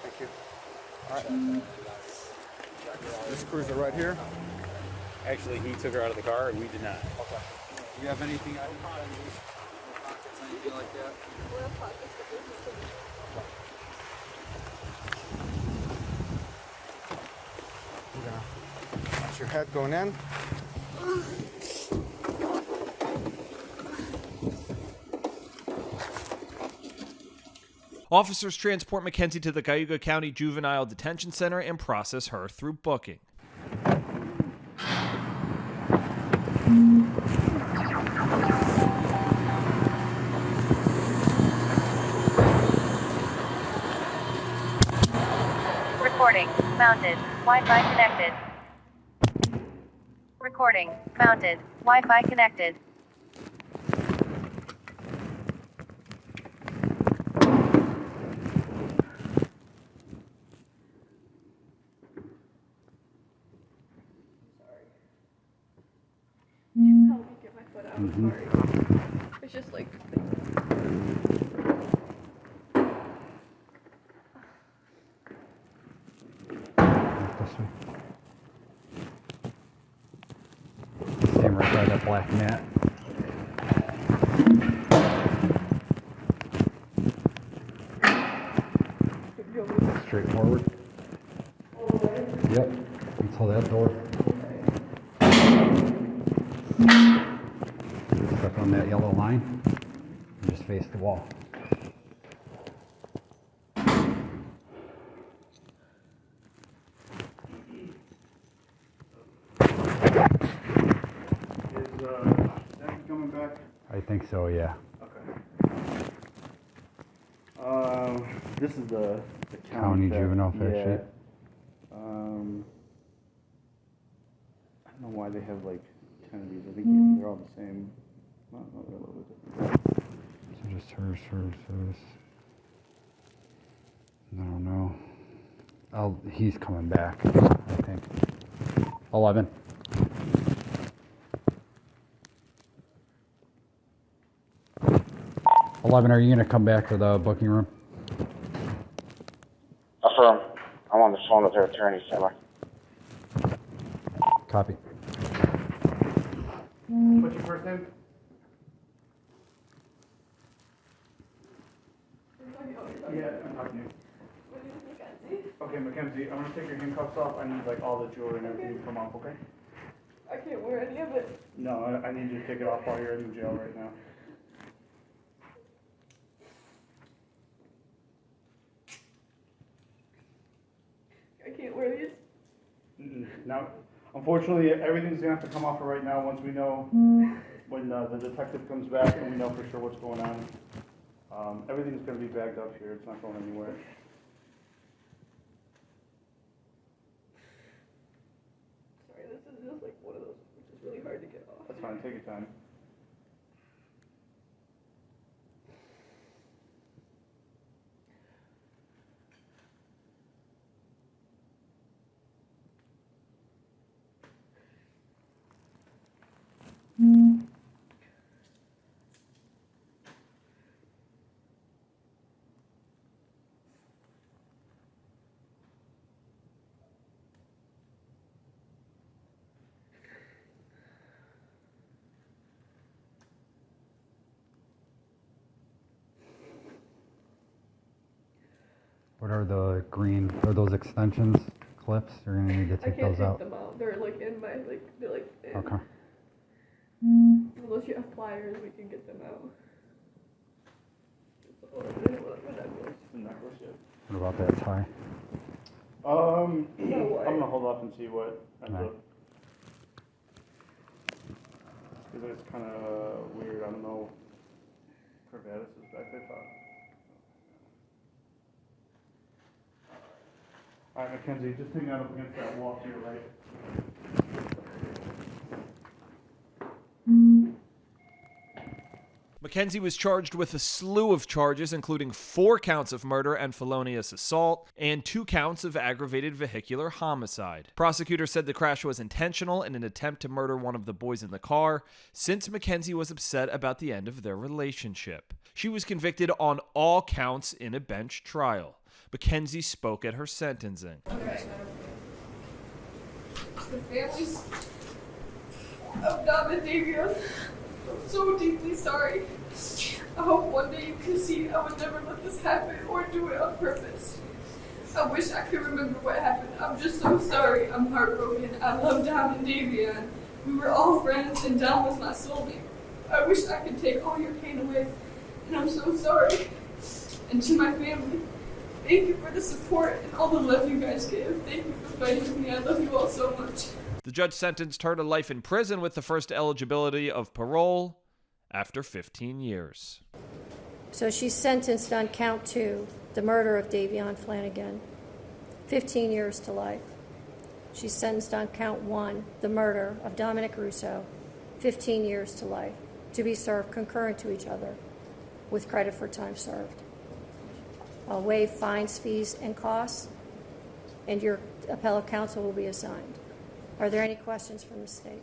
Thank you. All right. This cruiser right here. Actually, he took her out of the car, and we did not. Okay. Do you have anything out of pockets, anything like that? We're gonna watch your head going in. Officers transport Mackenzie to the Cayuga County Juvenile Detention Center and process her through booking. Recording mounted. Wi-Fi connected. Recording mounted. Wi-Fi connected. Help me get my foot out. Sorry. It's just like. Stand right by that black mat. Straightforward. Yep. Until that door. Step on that yellow line and just face the wall. Coming back? I think so, yeah. Okay. This is the County theft. juvenile fact Yeah. sheet. I don't know why they have like 10 of these. I think they're all the same. Not they're a little bit different. So just hers. I don't know. He's coming back, I think. 11. Are you going to come back to the booking room? Affirm. I'm on the phone with her attorney, Summer. Copy. What's your first name? Yeah, I'm talking to you. Okay, Mackenzie, I'm gonna take your handcuffs off. I need like all the jewelry and everything to come off, okay? I can't wear any of it. No, I need you to take it off while you're in jail right now. I can't wear these. Now, unfortunately, everything's gonna have to come off right now once we know when the detective comes back and we know for sure what's going on. Everything's gonna be bagged up here. It's not going anywhere. Sorry, this is just like one of those which is really hard to get off. That's fine. Take your time. What are the green, are those extensions, clips? You're going to need to take I can't those take out. them out. They're like in my, like, they're like in. Okay. Unless you have pliers, we can get them out. The necklace, yeah. What about that tie? I'm gonna hold off and see what ends Right. up. Because it's kind of weird. I don't know. Corvatus is back there. All right, Mackenzie, just hang out up against that wall to your right. Mackenzie was charged with a slew of charges, including 4 counts of murder and felonious assault, and 2 counts of aggravated vehicular homicide. Prosecutors said the crash was intentional in an attempt to murder one of the boys in the car, since Mackenzie was upset about the end of their relationship. She was convicted on all counts in a bench trial. Mackenzie spoke at her sentencing. Okay. The families of Dom and Davion, I'm so deeply sorry. I hope one day you can see I would never let this happen or do it on purpose. I wish I could remember what happened. I'm just so sorry. I'm heartbroken. I love Dom and Davion. We were all friends and Dom was my soulmate. I wish I could take all your pain away. And I'm so sorry. And to my family, thank you for the support and all the love you guys give. Thank you for fighting with me. I love you all so much. The judge sentenced her to life in prison with the first eligibility of parole after 15 years. So she's sentenced on count 2, the murder of Davion Flanagan, 15 years to life. She's sentenced on count 1, the murder of Dominic Russo, 15 years to life, to be served concurrent to each other with credit for time served. I'll waive fines, fees, and costs, and your appellate counsel will be assigned. Are there any questions from the state?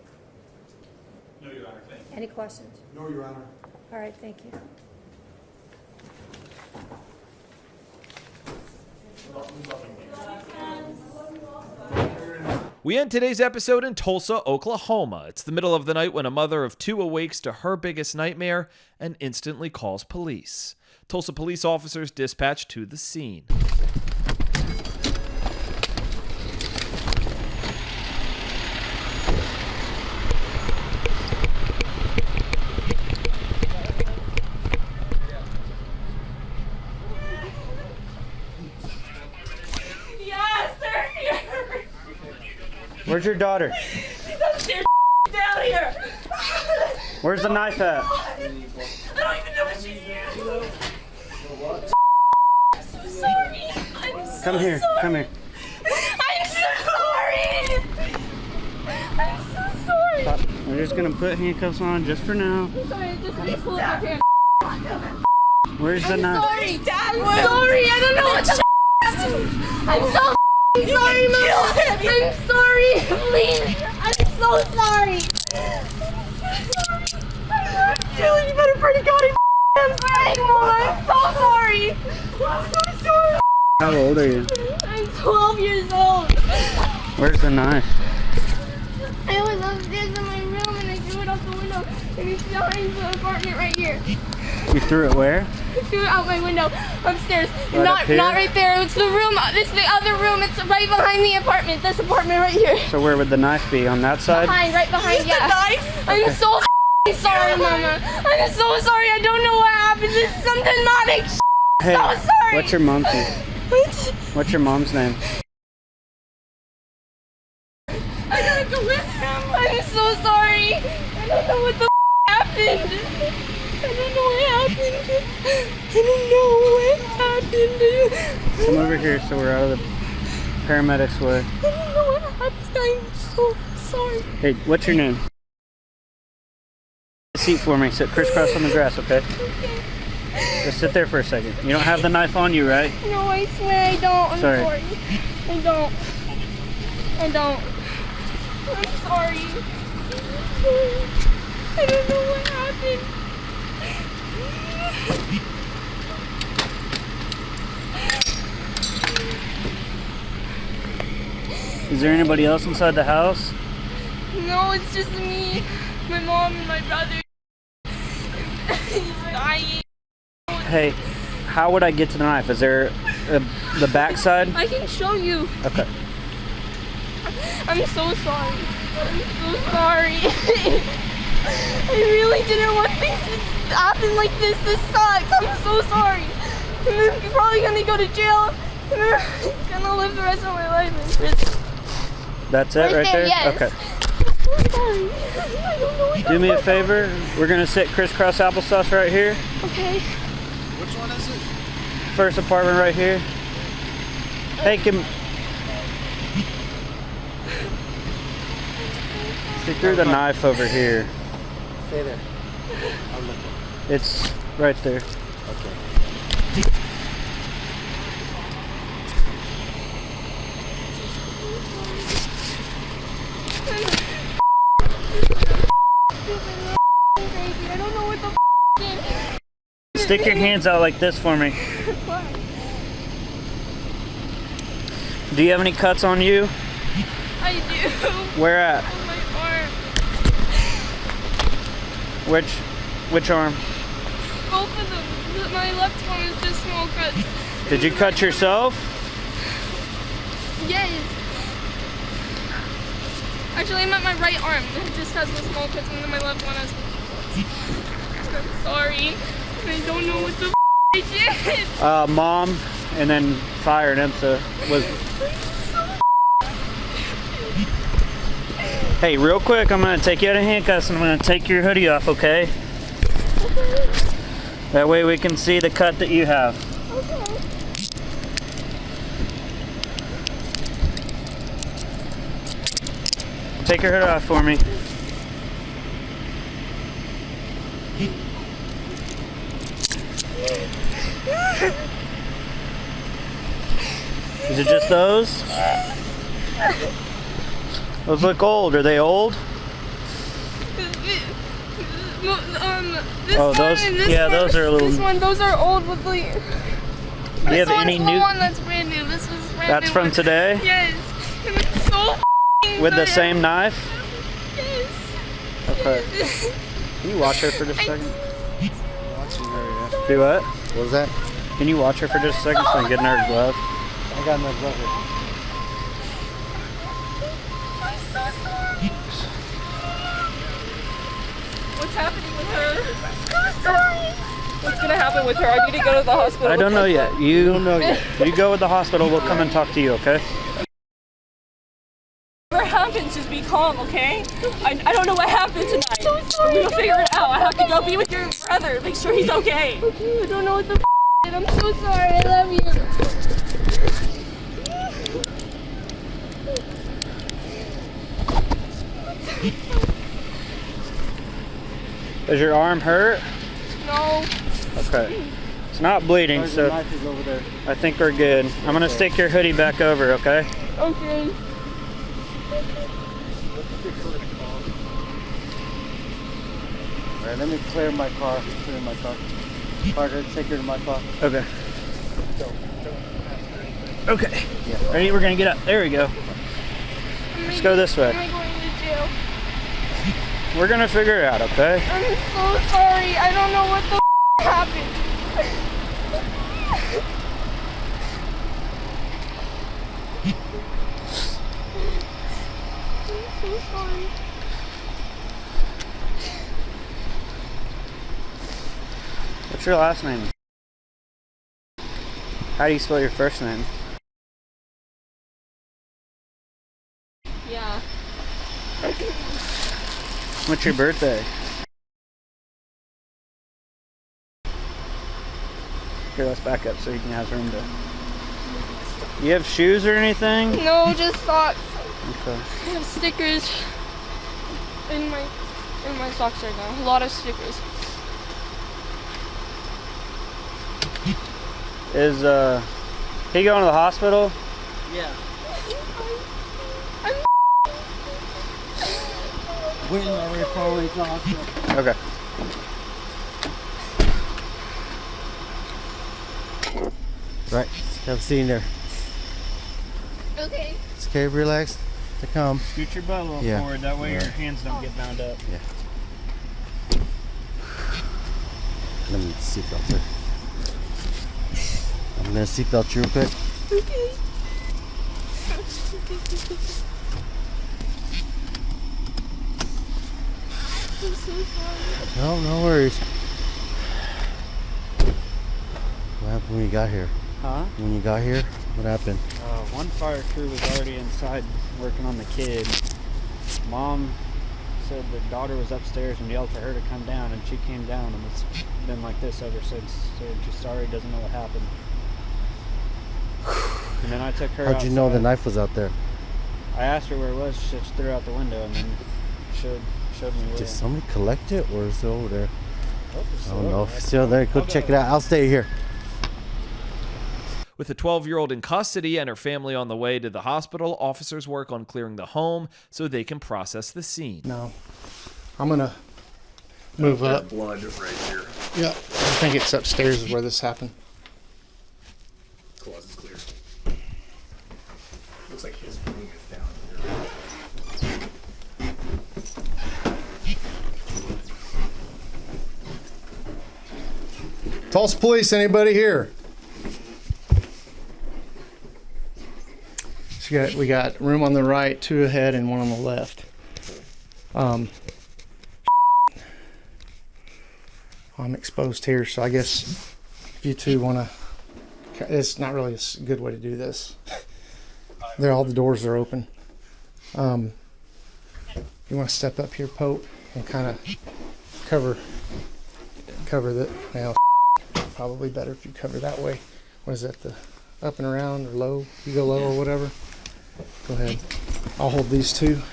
No, Your Honor. Thank you. Any questions? No, Your Honor. All right, thank you. We end today's episode in Tulsa, Oklahoma. It's the middle of the night when a mother of 2 awakes to her biggest nightmare and instantly calls police. Tulsa police officers dispatched to the scene. Yes, they're here. Where's your daughter? She's upstairs down here. Where's the knife at? I don't even know what she's using. I'm so sorry. Come here. Come here. I'm so sorry. I'm so sorry. Stop. We're just gonna put handcuffs on just for now. I'm sorry, just pull up my pants. Where's the I'm knife? sorry, Dad. I'm sorry. I don't know what the I'm so sorry, Mom. I'm sorry. Please. I'm so sorry. You better pray to God I'm sorry, Mom. I'm so sorry. I'm so sorry. How old are you? I'm 12 years old. Where's the knife? I was upstairs in my room and I threw it out the window and it's behind the apartment right here. You threw it where? I threw it out my window upstairs. Right not up here? not right there. It's the room. It's the other room. It's right behind the apartment. This apartment right here. So where would the knife be? On that side? Right behind. Use Yeah. the knife? I'm Okay. so sorry, Mama. I'm so sorry. I don't know what happened. This is some demonic. Hey, So sorry. what's your mom's name? What's your mom's name? I gotta go with him. I'm so sorry. I don't know what the happened. I don't know what happened. I don't know what happened. Come over here so we're out of the paramedics' way. I don't know what happened. I'm so sorry. Hey, what's your name? Have a seat for me. Sit crisscross on the grass, okay? Just sit there for a second. You don't have the knife on you, right? No, I swear I don't. I'm Sorry. sorry. I don't. I don't. I'm sorry. I don't know what happened. Is there anybody else inside the house? No, it's just me, my mom, and my brother. He's dying. Hey, how would I get to the knife? Is there the back side? I can show you. Okay. I'm so sorry. I'm so sorry. I really didn't want things to happen like this. This sucks. I'm so sorry. I'm probably gonna go to jail. I'm gonna live the rest of my life in prison. That's it right there? Yes. Okay. I'm sorry. I don't know what Do me a favor. We're going to sit crisscross applesauce right here. Okay. Which one is it? First apartment right here. Hey, can... She threw the knife over here. Stay there. I'll look. It's right there. Okay. I don't know what the Stick your hands out like this for me. Do you have any cuts on you? I do. Where at? On my arm. Which arm? Both of them. My left one is just small cuts. Did you cut yourself? Yes. Actually, I meant my right arm. It just has the small cuts, and then my left one has. I'm sorry. I don't know what the I did. Mom, and then fire and IMSA was. Hey, real quick, I'm gonna take you out of handcuffs and I'm gonna take your hoodie off, okay? That way we can see the cut that you have. Take your hood off for me. Is it just those? Those look old. Are they old? This Oh, those. one and this Yeah, one, those are a little. This one, those are old with the. Do you have any new? One that's brand new. This was brand That's new from one. today? Yes. And it's so With the good. same knife? Yes. Okay. Can you watch her for just a second? Watching her, yeah. Do what? What was that? Can you watch her for just a second so I can get in her glove? I got no glove here. I'm so sorry. What's happening with her? I'm sorry. What's gonna happen with her? I need to go to the hospital. I don't know yet. You don't know yet. You go with the hospital. We'll come and talk to you, okay? Whatever happens, just be calm, okay? I don't know what happened tonight. So sorry. We'll figure it out. I have to go be with your brother. Make sure he's okay. Okay. I don't know what the did. I'm so sorry. I love you. Does your arm hurt? No. Okay. It's not bleeding, The so knife is over there. I think we're good. I'm gonna stick your hoodie back over, okay? Okay. All right, let me clear my car. Clear my car. Parker, take her to my car. Okay. Okay. Yeah. Ready? We're gonna get up. There we go. Let's go this way. Am I going to jail? We're gonna figure it out, okay? I'm so sorry. I don't know what the happened. I'm so sorry. What's your last name? How do you spell your first name? Yeah. What's your birthday? Here, let's back up so you can have room to. You have shoes or anything? No, just socks. Okay. I have stickers in my socks right now. A lot of stickers. Is he going to the hospital? Yeah. Waiting already far away to the hospital. Okay. Right. Have a seat in there. Okay. It's okay, relax. To come. Scoot your butt a little Yeah. forward. That way Yeah. your hands don't get bound up. Yeah. Let me seatbelt her. I'm gonna seatbelt you real quick. Okay. I'm so sorry. No, no worries. What happened when you got here? Huh? When you got here, what happened? One fire crew was already inside working on the kid. Mom said the daughter was upstairs and yelled for her to come down, and she came down, and it's been like this ever since. So she's sorry, doesn't know what happened. And then I took her How'd you know the outside. knife was out there? I asked her where it was. She just threw it out the window and then showed me where. Did somebody collect it or is it over there? I don't know if it's still there. Go check it out. I'll stay here. With the 12-year-old in custody and her family on the way to the hospital, officers work on clearing the home so they can process the scene. No, I'm gonna move up. Blood right here. Yeah, I think it's upstairs is where this happened. Closet's clear. Looks like his ring is down here. Tulsa Police, anybody here? So we got room on the right, 2 ahead, and 1 on the left. I'm exposed here, so I guess if you two want to, it's not really a good way to do this. All the doors are open. You want to step up here, Pope, and kind of cover the. Well, probably better if you cover that way. What is that? The up and around or low? You go low or whatever. Go ahead. I'll hold these two.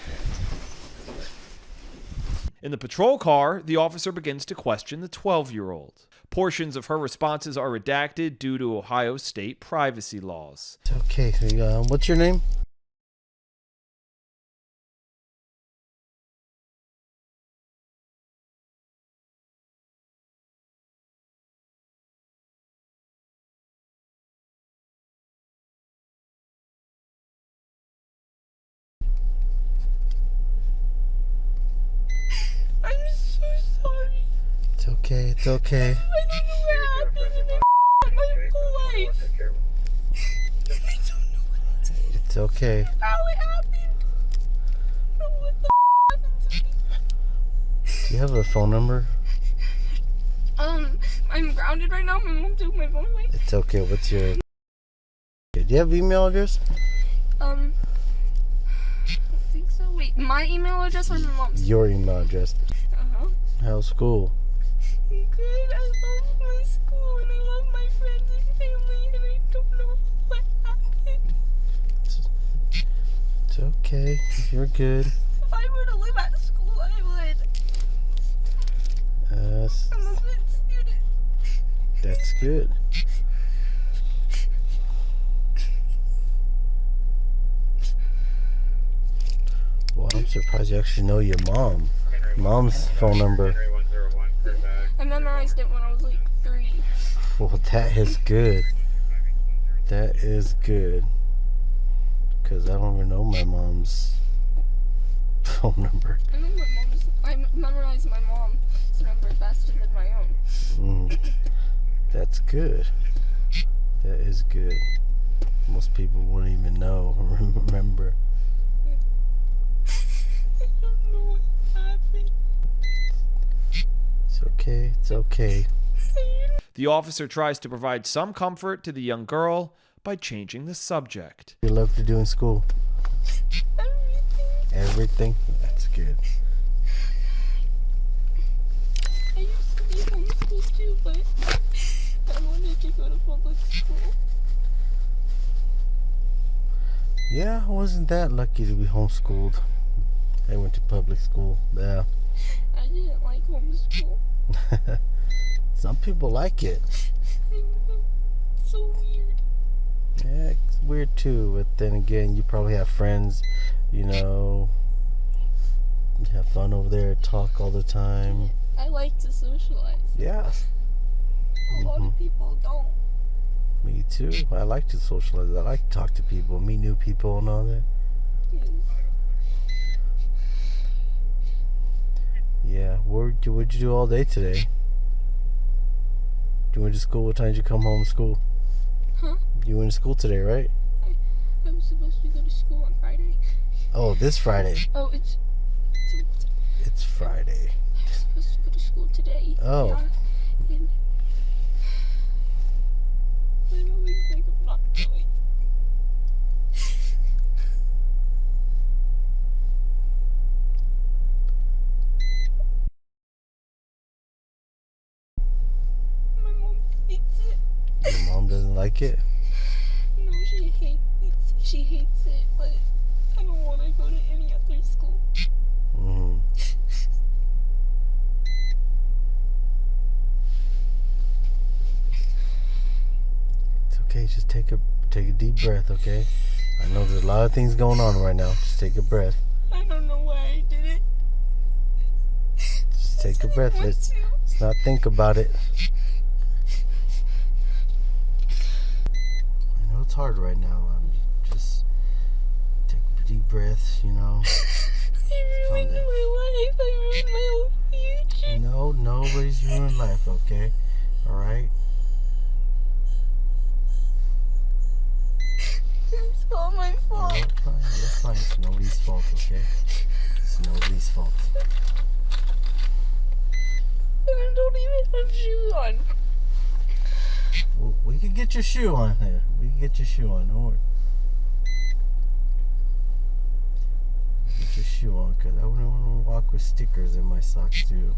In the patrol car, the officer begins to question the 12-year-old. Portions of her responses are redacted due to Ohio state privacy laws. Okay, so, what's your name? It's okay, it's okay. I don't know what happened in my whole life. I don't know what happened. It's okay. How it happened. What the happened to me? Do you have a phone number? I'm grounded right now. My mom took my phone away. It's okay. What's your... Do you have email address? I don't think so. Wait, my email address or my mom's? Your email address. Uh-huh. How's school? Good. I love my school and I love my friends and family and I don't know what happened. It's okay. You're good. If I were to live at school, I would. I'm a good student. That's good. Well, I'm surprised you actually know your mom. Mom's phone number. I memorized it when I was like 3. Well, that is good. That is good. Because I don't even know my mom's phone number. I know my mom's. I memorized my mom's number faster than my own. That's good. That is good. Most people wouldn't even know or remember. I don't know what happened. It's okay. It's okay. The officer tries to provide some comfort to the young girl by changing the subject. You love to do in school? Everything? That's good. I used to be homeschooled too, but I wanted to go to public school. Yeah, I wasn't that lucky to be homeschooled. I went to public school. Yeah. I didn't like homeschool. Some people like it. I know. It's so weird. Yeah, it's weird too, but then again, you probably have friends, you know, you have fun over there, talk all the time. I like to socialize. Yeah. A lot of people don't. Me too. I like to socialize. I like to talk to people, meet new people and all that. Yeah, what'd you do all day today? You went to school? What time did you come home from school? Huh? You went to school today, right? I was supposed to go to school on Friday. Oh, this Friday. Oh, it's Friday. I was supposed to go to school today. Oh. Yeah, and I don't think I'm not going. My mom hates it. Your mom doesn't like it? No, she hates it, but I don't want to go to any other school. Okay, just take a deep breath, okay? I know there's a lot of things going on right now. Just take a breath. I don't know why I did it. Just take a breath. Let's not think about it. I know it's hard right now. Just take a deep breath, you know. I ruined my life. I ruined my whole future. No, nobody's ruined life, okay? Alright? It's all my fault. No, it's fine. It's nobody's fault, okay? It's nobody's fault. I don't even have shoes on. Well, we can get your shoe on here. We can get your shoe on. Don't worry. Get your shoe on, because I wouldn't want to walk with stickers in my socks, too.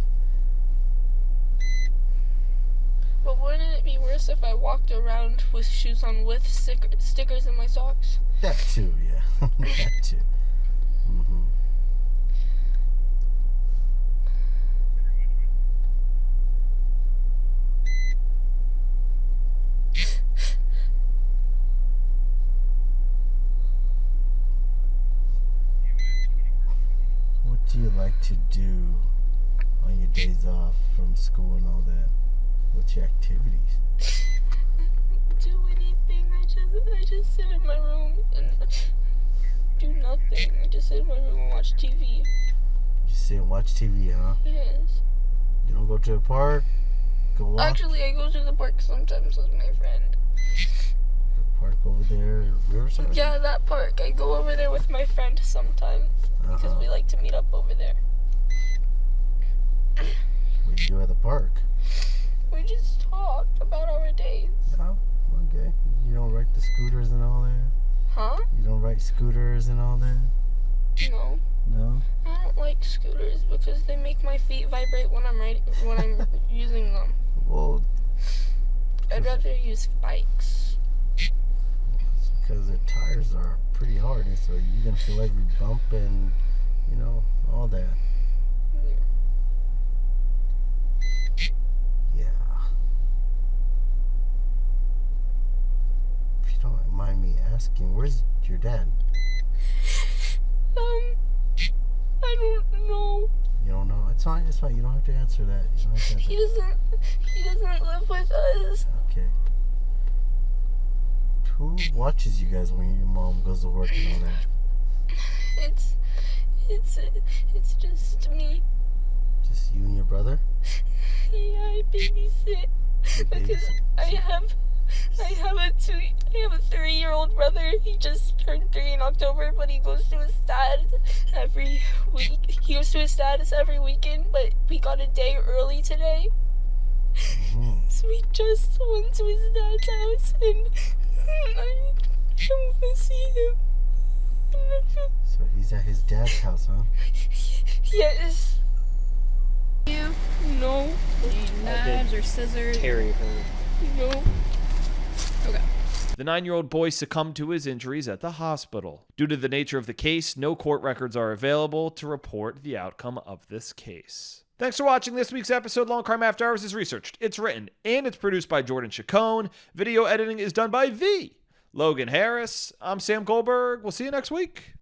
But wouldn't it be worse if I walked around with shoes on with stickers in my socks? That too, yeah. That too. Mm-hmm. What do you like to do on your days off from school and all that? What's your activities? Do anything. I just sit in my room and do nothing. I just sit in my room and watch TV. Just sit and watch TV, huh? Yes. You don't go to the park? Go walk? Actually, I go to the park sometimes with my friend. The park over there, Riverside? Yeah, that park. I go over there with my friend sometimes because we like to meet up over there. What do you do at the park? We just talk about our days. Oh, okay. You don't ride the scooters and all that? Huh? You don't ride scooters and all that? No. No? I don't like scooters because they make my feet vibrate when I'm using them. Well, I'd rather use bikes. it's because the tires are pretty hard, and so you're gonna feel every bump and, you know, all that. Yeah. If you don't mind me asking, where's your dad? I don't know. You don't know? It's fine. It's fine. You don't have to answer that. You don't have to answer. He doesn't live with us. Okay. Who watches you guys when your mom goes to work and all that? It's just me. Just you and your brother? Yeah, I babysit because I have a 3-year-old brother. He just turned 3 in October, but he goes to his dad's every week. He goes to his dad's every weekend, but we got a day early today. So we just went to his dad's house, and I want to see him. So he's at his dad's house, huh? Yes. You? No. Any knives or scissors? Terry her. No. Okay. The 9-year-old boy succumbed to his injuries at the hospital. Due to the nature of the case, no court records are available to report the outcome of this case. Thanks for watching this week's episode. Law&Crime After Hours is researched, it's written, and it's produced by Jordan Chacon. Video editing is done by Logan Harris. I'm Sam Goldberg. We'll see you next week.